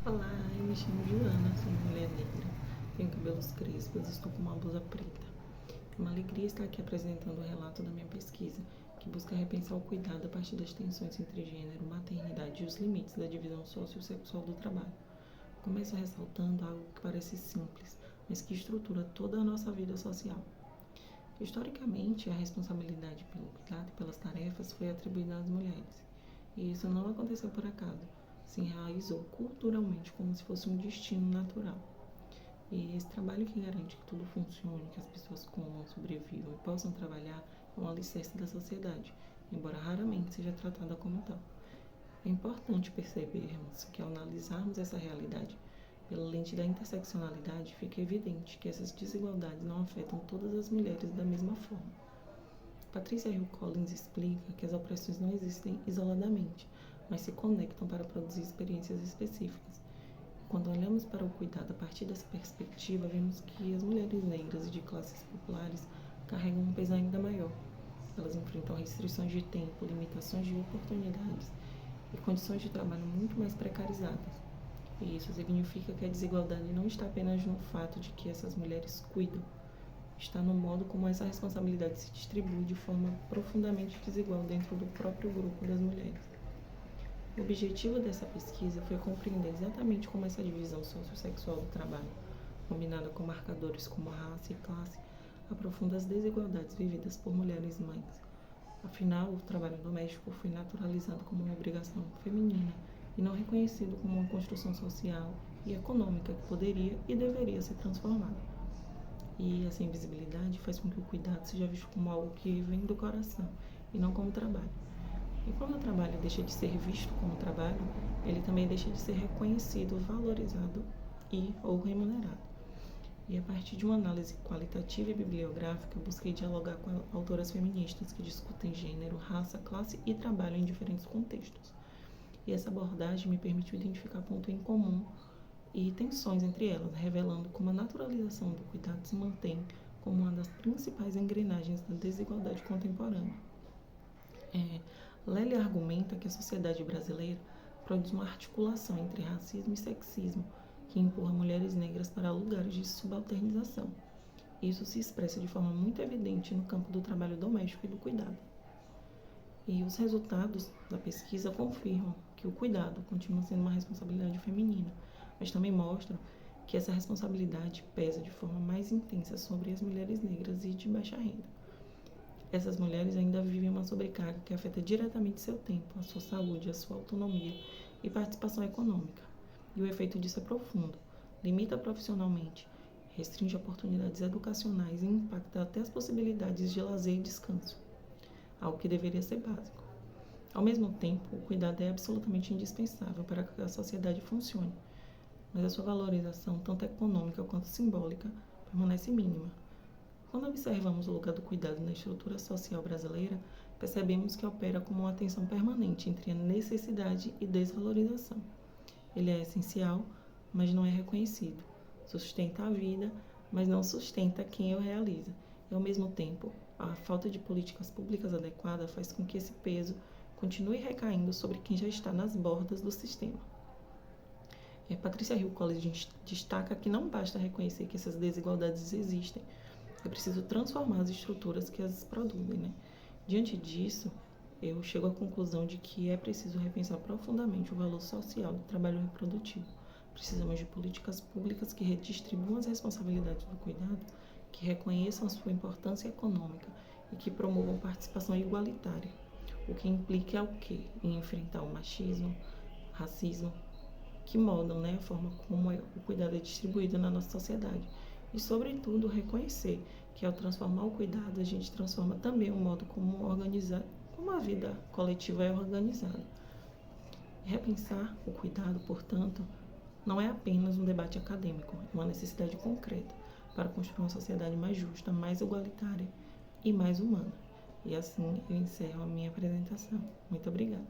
Olá, eu me chamo Joana, sou uma mulher negra, tenho cabelos crespos e estou com uma blusa preta. É uma alegria estar aqui apresentando o relato da minha pesquisa, que busca repensar o cuidado a partir das tensões entre gênero, maternidade e os limites da divisão sociossexual do trabalho. Começo ressaltando algo que parece simples, mas que estrutura toda a nossa vida social. Historicamente, a responsabilidade pelo cuidado e pelas tarefas foi atribuída às mulheres, e isso não aconteceu por acaso, se enraizou culturalmente como se fosse um destino natural. E esse trabalho que garante que tudo funcione, que as pessoas comam, sobrevivam e possam trabalhar é um alicerce da sociedade, embora raramente seja tratada como tal. É importante percebermos que ao analisarmos essa realidade pela lente da interseccionalidade, fica evidente que essas desigualdades não afetam todas as mulheres da mesma forma. Patricia Hill Collins explica que as opressões não existem isoladamente, mas se conectam para produzir experiências específicas. Quando olhamos para o cuidado a partir dessa perspectiva, vemos que as mulheres negras e de classes populares carregam um peso ainda maior. Elas enfrentam restrições de tempo, limitações de oportunidades e condições de trabalho muito mais precarizadas. E isso significa que a desigualdade não está apenas no fato de que essas mulheres cuidam, está no modo como essa responsabilidade se distribui de forma profundamente desigual dentro do próprio grupo das mulheres. O objetivo dessa pesquisa foi compreender exatamente como essa divisão sociossexual do trabalho, combinada com marcadores como raça e classe, aprofunda as desigualdades vividas por mulheres mães. Afinal, o trabalho doméstico foi naturalizado como uma obrigação feminina e não reconhecido como uma construção social e econômica que poderia e deveria ser transformada. E essa invisibilidade faz com que o cuidado seja visto como algo que vem do coração e não como trabalho. E quando o trabalho deixa de ser visto como trabalho, ele também deixa de ser reconhecido, valorizado e ou remunerado. E a partir de uma análise qualitativa e bibliográfica, busquei dialogar com autoras feministas que discutem gênero, raça, classe e trabalho em diferentes contextos. E essa abordagem me permitiu identificar pontos em comum e tensões entre elas, revelando como a naturalização do cuidado se mantém como uma das principais engrenagens da desigualdade contemporânea. Lely argumenta que a sociedade brasileira produz uma articulação entre racismo e sexismo que empurra mulheres negras para lugares de subalternização. Isso se expressa de forma muito evidente no campo do trabalho doméstico e do cuidado. E os resultados da pesquisa confirmam que o cuidado continua sendo uma responsabilidade feminina, mas também mostram que essa responsabilidade pesa de forma mais intensa sobre as mulheres negras e de baixa renda. Essas mulheres ainda vivem uma sobrecarga que afeta diretamente seu tempo, a sua saúde, a sua autonomia e participação econômica. E o efeito disso é profundo, limita profissionalmente, restringe oportunidades educacionais e impacta até as possibilidades de lazer e descanso, algo que deveria ser básico. Ao mesmo tempo, o cuidado é absolutamente indispensável para que a sociedade funcione, mas a sua valorização, tanto econômica quanto simbólica, permanece mínima. Quando observamos o lugar do cuidado na estrutura social brasileira, percebemos que opera como uma tensão permanente entre a necessidade e desvalorização. Ele é essencial, mas não é reconhecido. Sustenta a vida, mas não sustenta quem o realiza. E, ao mesmo tempo, a falta de políticas públicas adequadas faz com que esse peso continue recaindo sobre quem já está nas bordas do sistema. Patricia Hill Collins destaca que não basta reconhecer que essas desigualdades existem, é preciso transformar as estruturas que as produzem. Diante disso, eu chego à conclusão de que é preciso repensar profundamente o valor social do trabalho reprodutivo. Precisamos de políticas públicas que redistribuam as responsabilidades do cuidado, que reconheçam a sua importância econômica e que promovam participação igualitária. O que implica o quê? Em enfrentar o machismo, racismo, que moldam a forma como o cuidado é distribuído na nossa sociedade. E, sobretudo, reconhecer que, ao transformar o cuidado, a gente transforma também o modo como a vida coletiva é organizada. Repensar o cuidado, portanto, não é apenas um debate acadêmico, é uma necessidade concreta para construir uma sociedade mais justa, mais igualitária e mais humana. E assim eu encerro a minha apresentação. Muito obrigada.